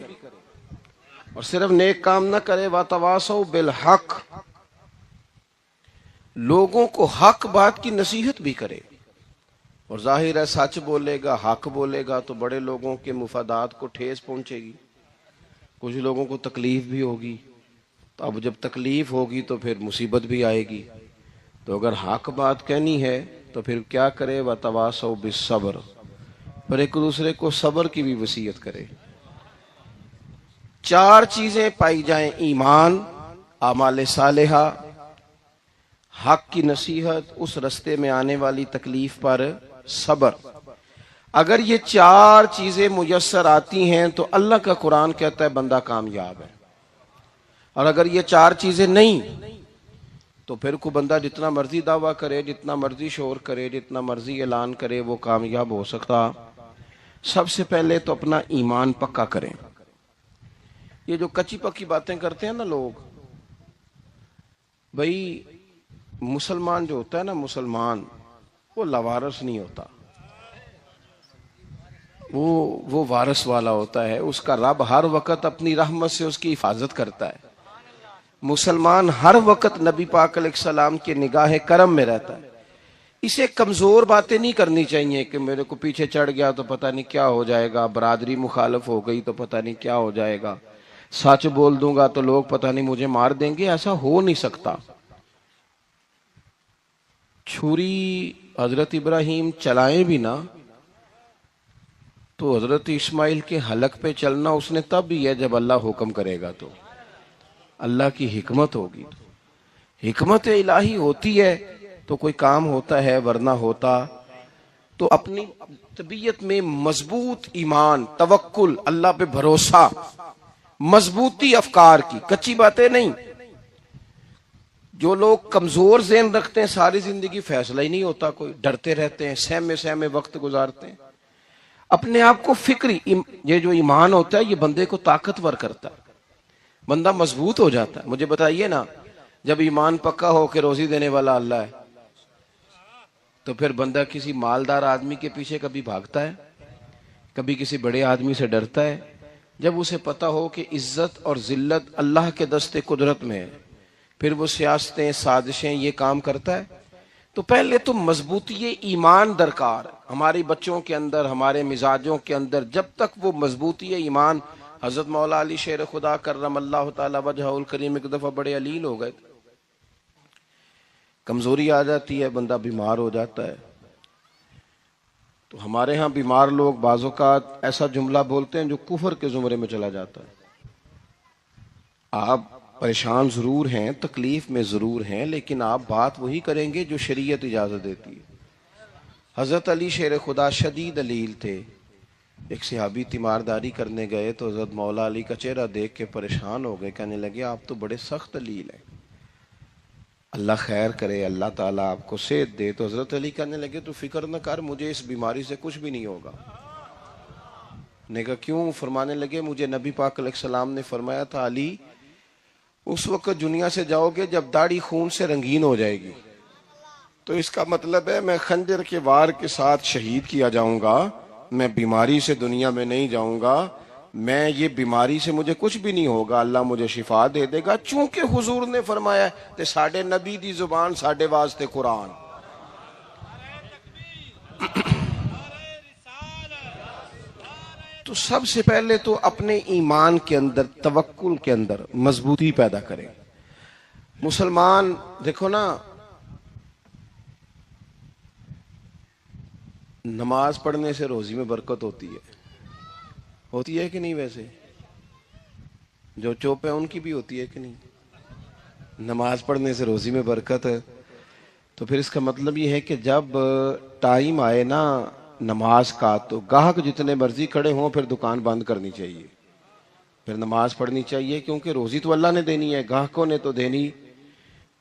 اور صرف نیک کام نہ کرے، وَتَوَاصَوْا بِالْحَقِّ، لوگوں کو حق بات کی نصیحت بھی کرے۔ اور ظاہر ہے سچ بولے گا، حق بولے گا تو بڑے لوگوں کے مفادات کو ٹھیس پہنچے گی، کچھ لوگوں کو تکلیف بھی ہوگی، تو اب جب تکلیف ہوگی تو پھر مصیبت بھی آئے گی۔ تو اگر حق بات کہنی ہے تو پھر کیا کرے؟ وَتَوَاصَوْا بِالصَّبْرِ، پر ایک دوسرے کو صبر کی بھی وصیت کرے۔ 4 چیزیں پائی جائیں، ایمان، اعمال صالحہ، حق کی نصیحت، اس رستے میں آنے والی تکلیف پر صبر۔ اگر یہ 4 چیزیں میسر آتی ہیں تو اللہ کا قرآن کہتا ہے بندہ کامیاب ہے، اور اگر یہ 4 چیزیں نہیں تو پھر کوئی بندہ جتنا مرضی دعویٰ کرے، جتنا مرضی شور کرے، جتنا مرضی اعلان کرے، وہ کامیاب ہو سکتا۔ سب سے پہلے تو اپنا ایمان پکا کریں۔ یہ جو کچی پکی باتیں کرتے ہیں نا لوگ، بھائی مسلمان جو ہوتا ہے نا، مسلمان وہ لوارث نہیں ہوتا، وہ وارث والا ہوتا ہے، اس کا رب ہر وقت اپنی رحمت سے اس کی حفاظت کرتا ہے۔ مسلمان ہر وقت نبی پاک علیہ السلام کے نگاہ کرم میں رہتا ہے۔ اسے کمزور باتیں نہیں کرنی چاہیے کہ میرے کو پیچھے چڑھ گیا تو پتہ نہیں کیا ہو جائے گا، برادری مخالف ہو گئی تو پتہ نہیں کیا ہو جائے گا، سچ بول دوں گا تو لوگ پتہ نہیں مجھے مار دیں گے، ایسا ہو نہیں سکتا۔ چھری حضرت ابراہیم چلائیں بھی نا تو حضرت اسماعیل کے حلق پہ چلنا اس نے تب ہی ہے جب اللہ حکم کرے گا، تو اللہ کی حکمت ہوگی، حکمت الہی ہوتی ہے تو کوئی کام ہوتا ہے، ورنہ ہوتا۔ تو اپنی طبیعت میں مضبوط ایمان، توکل، اللہ پہ بھروسہ، مضبوطی افکار کی، کچی باتیں نہیں۔ جو لوگ کمزور ذہن رکھتے ہیں ساری زندگی فیصلہ ہی نہیں ہوتا، کوئی ڈرتے رہتے ہیں، سہمے وقت گزارتے ہیں۔ اپنے آپ کو فکری، یہ جو ایمان ہوتا ہے یہ بندے کو طاقتور کرتا ہے، بندہ مضبوط ہو جاتا ہے۔ مجھے بتائیے نا، جب ایمان پکا ہو کہ روزی دینے والا اللہ ہے تو پھر بندہ کسی مالدار آدمی کے پیچھے کبھی بھاگتا ہے؟ کبھی کسی بڑے آدمی سے ڈرتا ہے؟ جب اسے پتا ہو کہ عزت اور ذلت اللہ کے دستے قدرت میں ہے، پھر وہ سیاستیں، سازشیں، یہ کام کرتا ہے۔ تو پہلے تو مضبوطی ایمان درکار، ہماری بچوں کے اندر، ہمارے مزاجوں کے اندر جب تک وہ مضبوطی ایمان، حضرت مولا علی شیر خدا کرم اللہ تعالی وجہہ الکریم ایک دفعہ بڑے علیل ہو گئے، کمزوری آ جاتی ہے، بندہ بیمار ہو جاتا ہے۔ تو ہمارے ہاں بیمار لوگ بعض اوقات ایسا جملہ بولتے ہیں جو کفر کے زمرے میں چلا جاتا ہے۔ آپ پریشان ضرور ہیں، تکلیف میں ضرور ہیں، لیکن آپ بات وہی کریں گے جو شریعت اجازت دیتی ہے۔ حضرت علی شیر خدا شدید علیل تھے، ایک صحابی تیمارداری کرنے گئے تو حضرت مولا علی کا چہرہ دیکھ کے پریشان ہو گئے، کہنے لگے آپ تو بڑے سخت علیل ہیں، اللہ خیر کرے، اللہ تعالیٰ آپ کو صحت دے۔ تو حضرت علی کہنے لگے تو فکر نہ کر، مجھے اس بیماری سے کچھ بھی نہیں ہوگا۔ نے کہا کیوں؟ فرمانے لگے مجھے نبی پاک علیہ السلام نے فرمایا تھا علی اس وقت دنیا سے جاؤ گے جب داڑھی خون سے رنگین ہو جائے گی، تو اس کا مطلب ہے میں خنجر کے وار کے ساتھ شہید کیا جاؤں گا، میں بیماری سے دنیا میں نہیں جاؤں گا، میں یہ بیماری سے مجھے کچھ بھی نہیں ہوگا، اللہ مجھے شفا دے دے گا، چونکہ حضور نے فرمایا کہ ساڈے نبی دی زبان ساڈے واسطے قرآن۔ تو سب سے پہلے تو اپنے ایمان کے اندر، توکل کے اندر مضبوطی پیدا کریں۔ مسلمان دیکھو نا، نماز پڑھنے سے روزی میں برکت ہوتی ہے کہ نہیں؟ ویسے جو چوپ ہیں ان کی بھی ہوتی ہے کہ نہیں؟ نماز پڑھنے سے روزی میں برکت ہے، تو پھر اس کا مطلب یہ ہے کہ جب ٹائم آئے نا نماز کا، تو گاہک جتنے مرضی کھڑے ہوں پھر دکان بند کرنی چاہیے، پھر نماز پڑھنی چاہیے، کیونکہ روزی تو اللہ نے دینی ہے، گاہکوں نے تو دینی۔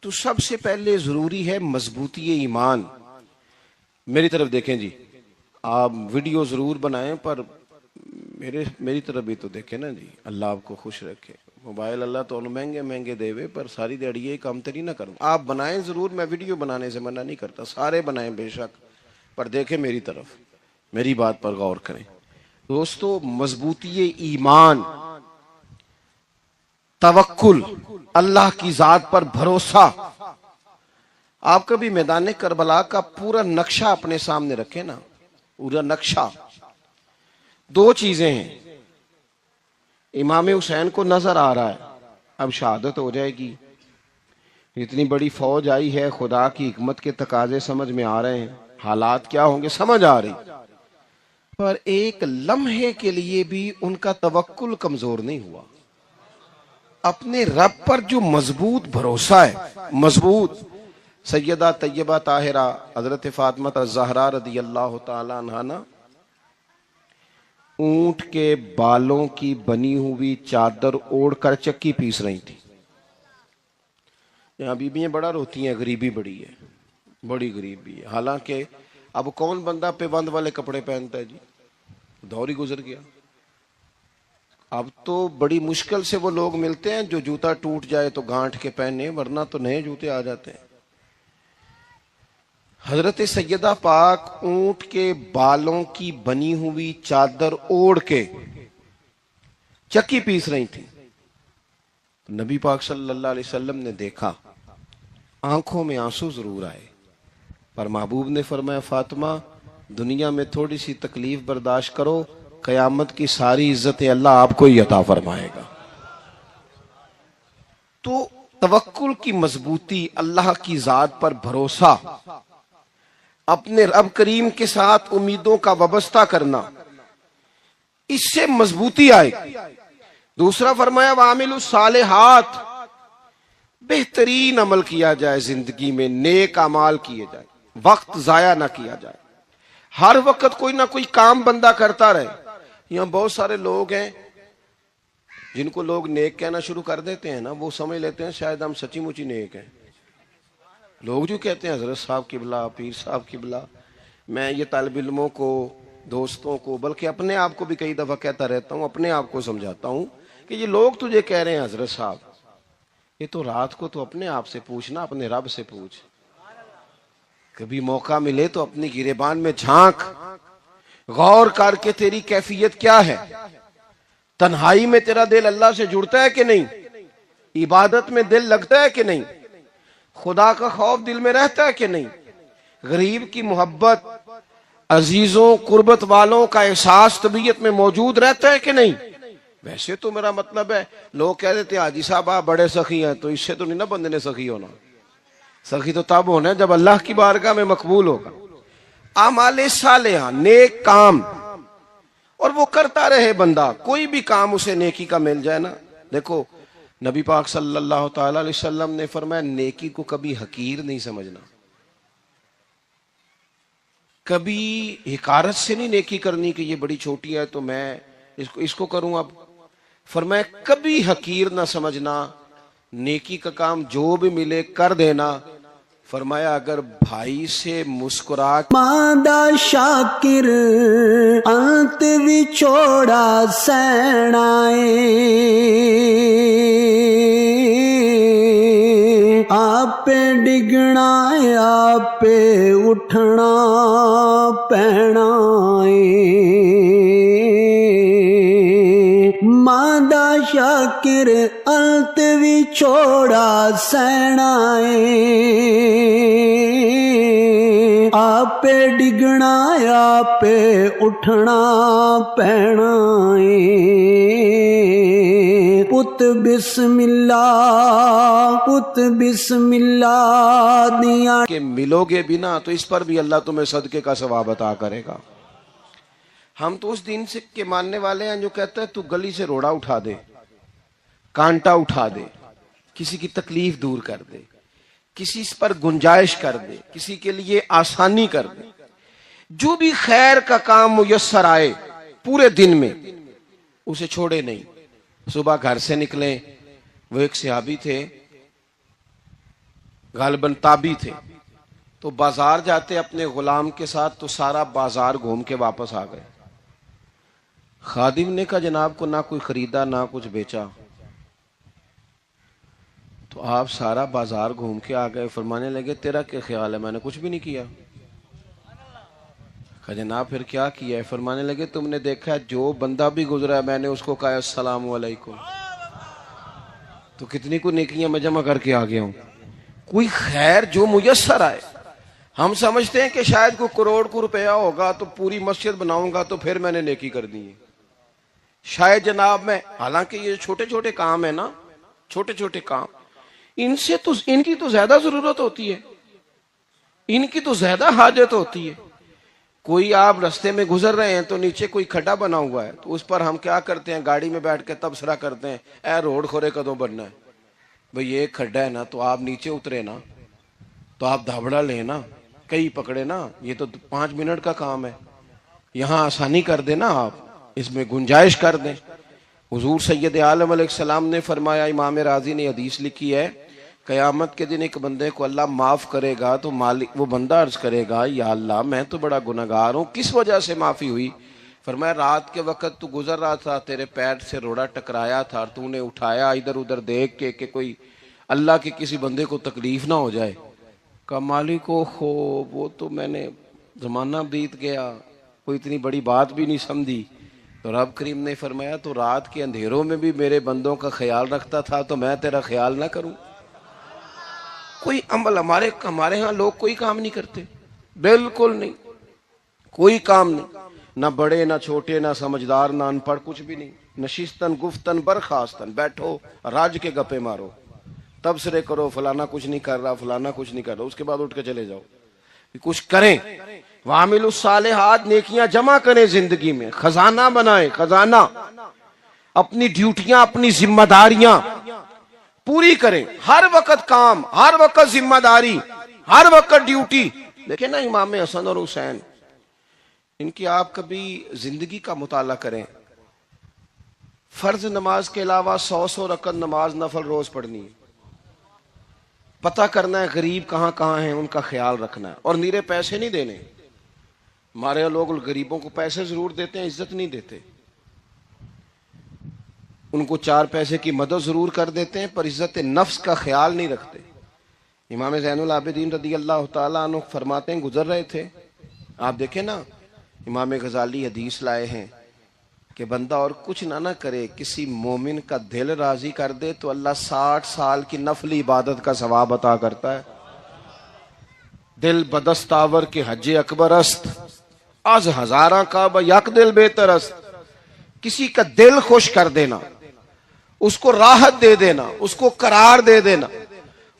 تو سب سے پہلے ضروری ہے مضبوطی ایمان۔ میری طرف دیکھیں جی، آپ ویڈیو ضرور بنائیں پر میری طرف بھی تو دیکھیں نا جی، اللہ آپ کو خوش رکھے۔ موبائل اللہ تو مہنگے دے وے، پر ساری دیڑی یہ کام تری نہ کروں۔ آپ بنائیں ضرور، میں ویڈیو بنانے سے منع نہیں کرتا، سارے بنائیں بے شک، پر دیکھیں میری طرف، میری بات پر غور کریں۔ دوستو، مضبوطی ایمان، توکل، اللہ کی ذات پر بھروسہ۔ آپ کبھی میدان کربلا کا پورا نقشہ اپنے سامنے رکھیں نا، پورا نقشہ، دو چیزیں ہیں۔ امام حسین کو نظر آ رہا ہے اب شہادت ہو جائے گی، اتنی بڑی فوج آئی ہے، خدا کی حکمت کے تقاضے سمجھ میں آ رہے ہیں، حالات کیا ہوں گے سمجھ آ رہی، پر ایک لمحے کے لیے بھی ان کا توکل کمزور نہیں ہوا۔ اپنے رب پر جو مضبوط بھروسہ ہے، مضبوط۔ سیدہ طیبہ طاہرہ حضرت فاطمہ الزہرا رضی اللہ تعالی عنہا نا، اونٹ کے بالوں کی بنی ہوئی چادر اوڑھ کر چکی پیس رہی تھی۔ یہاں بیویاں بڑا روتی ہیں، غریبی بڑی ہے، بڑی غریبی ہے، حالانکہ اب کون بندہ پیبند والے کپڑے پہنتا ہے جی، دور ہی گزر گیا۔ اب تو بڑی مشکل سے وہ لوگ ملتے ہیں جو جوتا ٹوٹ جائے تو گانٹھ کے پہنے، ورنہ تو نئے جوتے آ جاتے ہیں۔ حضرت سیدہ پاک اونٹ کے بالوں کی بنی ہوئی چادر اوڑھ کے چکی پیس رہی تھی۔ نبی پاک صلی اللہ علیہ وسلم نے دیکھا، آنکھوں میں آنسو ضرور آئے، پر محبوب نے فرمایا فاطمہ دنیا میں تھوڑی سی تکلیف برداشت کرو، قیامت کی ساری عزتیں اللہ آپ کو ہی عطا فرمائے گا۔ تو توکل کی مضبوطی، اللہ کی ذات پر بھروسہ، اپنے رب کریم کے ساتھ امیدوں کا وابستہ کرنا، اس سے مضبوطی آئے۔ دوسرا فرمایا وَعَامِلُوا الصَّالِحَاتِ، بہترین عمل کیا جائے زندگی میں، نیک اعمال کیے جائے، وقت ضائع نہ کیا جائے، ہر وقت کوئی نہ کوئی کام بندہ کرتا رہے۔ یہاں بہت سارے لوگ ہیں جن کو لوگ نیک کہنا شروع کر دیتے ہیں نا، وہ سمجھ لیتے ہیں شاید ہم سچی مچی نیک ہیں۔ لوگ جو کہتے ہیں حضرت صاحب قبلہ، پیر صاحب قبلہ، میں یہ طالب علموں کو، دوستوں کو، بلکہ اپنے آپ کو بھی کئی دفعہ کہتا رہتا ہوں، اپنے آپ کو سمجھاتا ہوں کہ یہ لوگ تجھے کہہ رہے ہیں حضرت صاحب، یہ تو رات کو تو اپنے آپ سے پوچھنا، اپنے رب سے پوچھ۔ کبھی موقع ملے تو اپنی گریبان میں جھانک، غور کر کے تیری کیفیت کیا ہے، تنہائی میں تیرا دل اللہ سے جڑتا ہے کہ نہیں، عبادت میں دل لگتا ہے کہ نہیں، خدا کا خوف دل میں رہتا ہے کہ نہیں، غریب کی محبت، عزیزوں قربت والوں کا احساس طبیعت میں موجود رہتا ہے کہ نہیں۔ ویسے تو میرا مطلب ہے، لوگ کہہ دیتے ہیں حاجی صاحب آپ بڑے سخی ہیں، تو اس سے تو نہیں نا بندے نے سخی ہونا، سخی تو تب ہونا ہے جب اللہ کی بارگاہ میں مقبول ہوگا۔ اعمال صالحہ، نیک کام، اور وہ کرتا رہے بندہ، کوئی بھی کام اسے نیکی کا مل جائے نا۔ دیکھو نبی پاک صلی اللہ تعالی علیہ وسلم نے فرمایا نیکی کو کبھی حقیر نہیں سمجھنا، کبھی حقارت سے نہیں نیکی کرنی کہ یہ بڑی چھوٹی ہے تو میں اس کو کروں۔ اب فرمایا کبھی حقیر نہ سمجھنا، نیکی کا کام جو بھی ملے کر دینا۔ فرمایا اگر بھائی سے مسکرا مادا شاکر انت وچھوڑا سینائے، آپ آپ ڈگنا آپ اٹھنا پینا مادہ شاکر انت وچھوڑا سہنا آپ ڈگنا آپ اٹھنا پینا پت بسم اللہ دیاں کہ ملو گے بھی نا تو اس پر بھی اللہ تمہیں صدقے کا ثواب عطا کرے گا۔ ہم تو اس دین سے کے ماننے والے ہیں جو کہتا ہے تو گلی سے روڑا اٹھا دے، کانٹا اٹھا دے، کسی کی تکلیف دور کر دے، کسی اس پر گنجائش کر دے، کسی کے لیے آسانی کر دے، جو بھی خیر کا کام میسر آئے پورے دن میں اسے چھوڑے نہیں۔ صبح گھر سے نکلیں، وہ ایک صحابی تھے غالباً تابی تھے، تو بازار جاتے اپنے غلام کے ساتھ تو سارا بازار گھوم کے واپس آ گئے۔ خادم نے کہا جناب کو نہ کوئی خریدا نہ کچھ بیچا، تو آپ سارا بازار گھوم کے آ گئے۔ فرمانے لگے تیرا کیا خیال ہے؟ میں نے کچھ بھی نہیں کیا۔ کہا جناب پھر کیا کیا ہے؟ فرمانے لگے تم نے دیکھا ہے جو بندہ بھی گزرا ہے میں نے اس کو کہا السلام علیکم، تو کتنی کو نیکیاں میں جمع کر کے آ گیا ہوں۔ کوئی خیر جو میسر آئے، ہم سمجھتے ہیں کہ شاید کوئی کروڑ کو روپیہ ہوگا تو پوری مسجد بناؤں گا تو پھر میں نے نیکی کر دی ہے، شاید جناب میں، حالانکہ یہ چھوٹے چھوٹے کام ہیں نا، چھوٹے چھوٹے کام، ان کی تو زیادہ ضرورت ہوتی ہے، ان کی تو زیادہ حاجت ہوتی ہے۔ کوئی آپ رستے میں گزر رہے ہیں تو نیچے کوئی کھڈا بنا ہوا ہے تو اس پر ہم کیا کرتے ہیں؟ گاڑی میں بیٹھ کے تبصرہ کرتے ہیں اے روڈ کھورے کدوں بننا ہے؟ بھئی یہ کھڈا ہے نا تو آپ نیچے اترے نا، تو آپ دھابڑا لیں نا، کئی پکڑے نا، یہ تو 5 منٹ کا کام ہے، یہاں آسانی کر دیں نا، آپ اس میں گنجائش کر دیں۔ حضور سید عالم علیہ السلام نے فرمایا، امام راضی نے حدیث لکھی ہے، قیامت کے دن ایک بندے کو اللہ معاف کرے گا تو مالک وہ بندہ عرض کرے گا یا اللہ میں تو بڑا گنہگار ہوں، کس وجہ سے معافی ہوئی؟ فرمایا رات کے وقت تو گزر رہا تھا، تیرے پیر سے روڑا ٹکرایا تھا اور تو نے اٹھایا ادھر ادھر دیکھ کے کہ کوئی اللہ کے کسی بندے کو تکلیف نہ ہو جائے۔ کہا مالک ہو وہ تو میں نے زمانہ بیت گیا، کوئی اتنی بڑی بات بھی نہیں سمجھی۔ تو رب کریم نے فرمایا تو رات کے اندھیروں میں بھی میرے بندوں کا خیال رکھتا تھا تو میں تیرا خیال نہ کروں؟ کوئی عمل ہمارے ہاں لوگ کوئی کام نہیں کرتے، بالکل نہیں، کوئی کام نہیں، نہ بڑے نہ چھوٹے نہ سمجھدار نہ ان پڑھ، کچھ بھی نہیں، نشستن گفتن برخاستن، بیٹھو راج کے گپے مارو، تبصرے کرو فلانا کچھ نہیں کر رہا فلانا کچھ نہیں کر رہا، اس کے بعد اٹھ کے چلے جاؤ، کچھ کریں۔ وَعَمِلُوا الصَّالِحَاتِ نیکیاں جمع کریں زندگی میں، خزانہ بنائیں، خزانہ، اپنی ڈیوٹیاں اپنی ذمہ داریاں پوری کریں، ہر وقت کام، ہر وقت ذمہ داری، ہر وقت ڈیوٹی۔ دیکھیں نا امام حسن اور حسین، ان کی آپ کبھی زندگی کا مطالعہ کریں، فرض نماز کے علاوہ 100 رکعت نماز نفل روز پڑھنی ہے، پتہ کرنا ہے غریب کہاں کہاں ہیں، ان کا خیال رکھنا ہے، اور نیرے پیسے نہیں دینے۔ ہمارے لوگ غریبوں کو پیسے ضرور دیتے ہیں، عزت نہیں دیتے، ان کو 4 پیسے کی مدد ضرور کر دیتے ہیں پر عزت نفس کا خیال نہیں رکھتے۔ امام زین العابدین رضی اللہ تعالیٰ عنہ فرماتے ہیں گزر رہے تھے، آپ دیکھیں نا امام غزالی حدیث لائے ہیں کہ بندہ اور کچھ نہ کرے، کسی مومن کا دل راضی کر دے تو اللہ 60 سال کی نفلی عبادت کا ثواب عطا کرتا ہے۔ دل بدستاور کے حج اکبر است، از ہزاراں کعبہ یک دل بہتر است۔ کسی کا دل خوش کر دینا، اس کو راحت دے دینا، اس کو قرار دے دینا،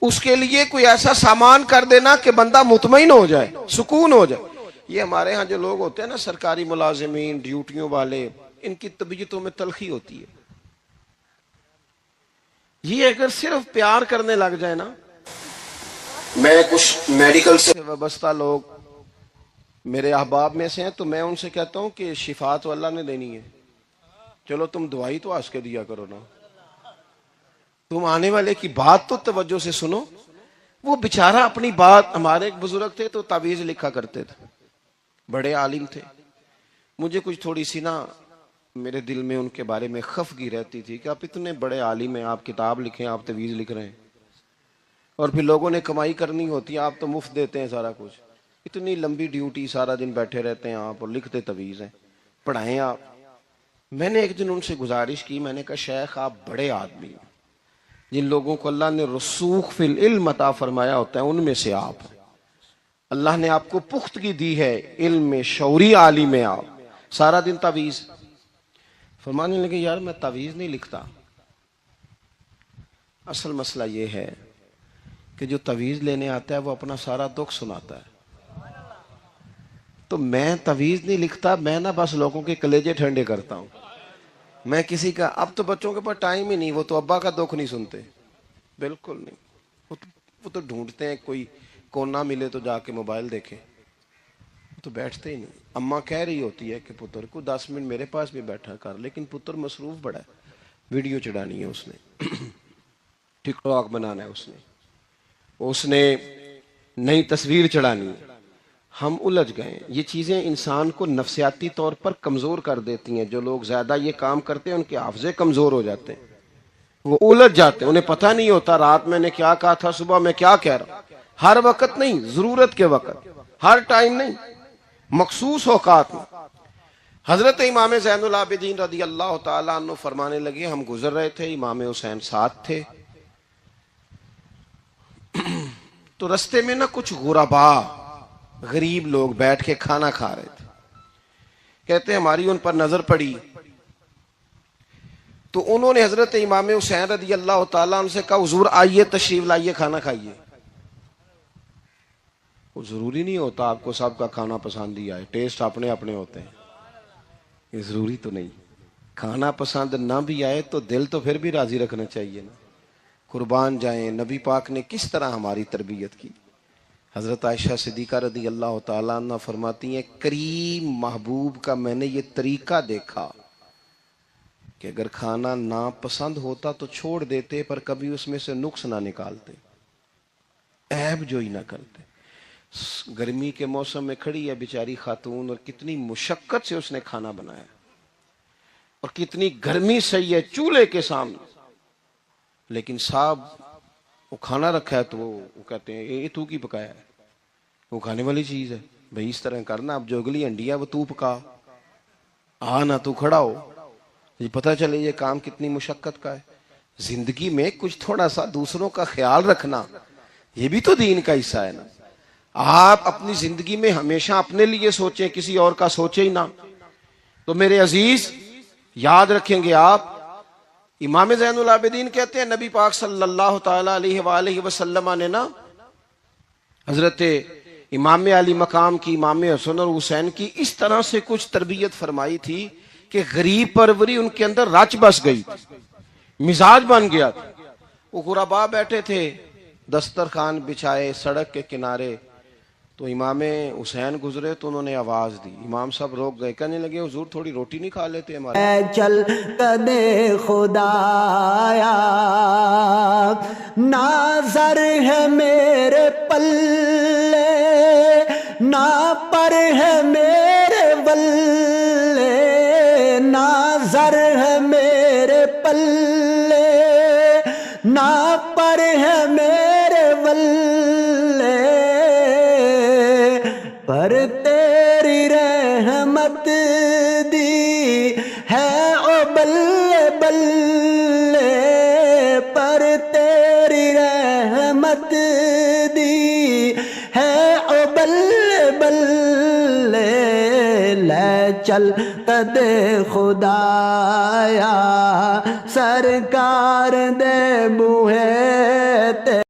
اس کے لیے کوئی ایسا سامان کر دینا کہ بندہ مطمئن ہو جائے، سکون ہو جائے۔ یہ ہمارے ہاں جو لوگ ہوتے ہیں نا سرکاری ملازمین، ڈیوٹیوں والے، ان کی طبیعتوں میں تلخی ہوتی ہے۔ یہ اگر صرف پیار کرنے لگ جائے نا، میں کچھ میڈیکل سے وابستہ لوگ میرے احباب میں سے ہیں تو میں ان سے کہتا ہوں کہ شفا تو اللہ نے دینی ہے، چلو تم دعائی تو آس کے دیا کرو نا، تم آنے والے کی بات تو توجہ سے سنو۔ وہ بیچارہ اپنی بات، ہمارے ایک بزرگ تھے تو تعویذ لکھا کرتے تھے، بڑے عالم تھے، مجھے کچھ تھوڑی سی نا میرے دل میں ان کے بارے میں خفگی رہتی تھی کہ آپ اتنے بڑے عالم ہیں، آپ کتاب لکھیں، آپ تعویذ لکھ رہے ہیں۔ اور پھر لوگوں نے کمائی کرنی ہوتی ہے، آپ تو مفت دیتے ہیں سارا کچھ. اتنی لمبی ڈیوٹی، سارا دن بیٹھے رہتے ہیں آپ اور لکھتے تعویذ ہیں، پڑھائیں آپ. میں نے ایک دن ان سے گزارش کی، میں نے کہا شیخ آپ بڑے آدمی ہیں، جن لوگوں کو اللہ نے رسوخ فی العلم عطا فرمایا ہوتا ہے ان میں سے آپ ہیں. اللہ نے آپ کو پختگی دی ہے علم میں، شعوری عالم میں، آپ سارا دن تعویذ. فرمانے لگے یار میں تعویذ نہیں لکھتا، اصل مسئلہ یہ ہے کہ جو تعویذ لینے آتا ہے وہ اپنا سارا دکھ سناتا ہے. تو میں تعویذ نہیں لکھتا، میں نا بس لوگوں کے کلیجے ٹھنڈے کرتا ہوں. میں کسی کا، اب تو بچوں کے پاس ٹائم ہی نہیں، وہ تو ابا کا دکھ نہیں سنتے، بالکل نہیں. وہ تو ڈھونڈتے ہیں کوئی کونا ملے تو جا کے موبائل دیکھیں، وہ تو بیٹھتے ہی نہیں. اماں کہہ رہی ہوتی ہے کہ پتر کو 10 منٹ میرے پاس بھی بیٹھا کر، لیکن پتر مصروف بڑا ہے، ویڈیو چڑھانی ہے اس نے، ٹک ٹاک بنانا ہے اس نے نئی تصویر چڑھانی ہے. ہم الجھ گئے. یہ چیزیں انسان کو نفسیاتی طور پر کمزور کر دیتی ہیں. جو لوگ زیادہ یہ کام کرتے ہیں ان کے حافظے کمزور ہو جاتے ہیں، وہ الجھ جاتے ہیں، انہیں پتہ نہیں ہوتا رات میں نے کیا کہا تھا، صبح میں کیا کہہ رہا. ہر وقت نہیں، ضرورت کے وقت، ہر ٹائم نہیں، مخصوص اوقات میں. حضرت امام زین العابدین رضی اللہ تعالیٰ عنہ فرمانے لگے ہم گزر رہے تھے، امام حسین ساتھ تھے، تو رستے میں نا کچھ غربا، غریب لوگ بیٹھ کے کھانا کھا رہے تھے. کہتے ہیں ہماری ان پر نظر پڑی تو انہوں نے حضرت امام حسین رضی اللہ تعالیٰ عنہ سے کہا حضور آئیے تشریف لائیے کھانا کھائیے. وہ ضروری نہیں ہوتا آپ کو سب کا کھانا پسند ہی آئے، ٹیسٹ اپنے اپنے ہوتے ہیں، یہ ضروری تو نہیں. کھانا پسند نہ بھی آئے تو دل تو پھر بھی راضی رکھنا چاہیے نا. قربان جائیں نبی پاک نے کس طرح ہماری تربیت کی. حضرت عائشہ صدیقہ رضی اللہ تعالیٰ عنہ فرماتی ہیں کریم محبوب کا میں نے یہ طریقہ دیکھا کہ اگر کھانا ناپسند ہوتا تو چھوڑ دیتے، پر کبھی اس میں سے نقص نہ نکالتے، عیب جوئی نہ کرتے. گرمی کے موسم میں کھڑی ہے بیچاری خاتون اور کتنی مشقت سے اس نے کھانا بنایا اور کتنی گرمی صحیح ہے چولہے کے سامنے، لیکن صاحب وہ کھانا رکھا ہے تو وہ کہتے ہیں یہ تو کی پکایا ہے، وہ کھانے والی چیز ہے بھئی اس طرح کرنا. اب جو اگلی انڈی ہے وہ تو پکا، نہ تو کھڑا ہو. یہ پتہ چلے یہ کام کتنی مشقت کا ہے. زندگی میں کچھ تھوڑا سا دوسروں کا خیال رکھنا یہ بھی تو دین کا حصہ ہے نا. آپ اپنی زندگی میں ہمیشہ اپنے لیے سوچیں، کسی اور کا سوچیں ہی نہ. تو میرے عزیز یاد رکھیں گے آپ، امام زین العابدین کہتے ہیں نبی پاک صلی اللہ تعالی علیہ وآلہ وسلم نے نا حضرت امام علی مقام کی، امام حسن اور حسین کی اس طرح سے کچھ تربیت فرمائی تھی کہ غریب پروری ان کے اندر رچ بس گئی تھی، مزاج بن گیا تھا. وہ غربا بیٹھے تھے دسترخوان بچھائے سڑک کے کنارے، تو امام حسین گزرے تو انہوں نے آواز دی. امام صاحب روک گئے، کہنے لگے حضور تھوڑی روٹی نہیں کھا لیتے ہمارے؟ اے چل کدے خدایا ناظر ہے میرے پلے، نا پر ہے میرے ولے، ناظر ہے میرے پلے، نا پر ہے میرے ولے، پر تیری رحمت دی ہے او بلے بلے، پر تیری رحمت دی ہے او بلے بلے. لے چل کدے خدایا سرکار دے بوہے تے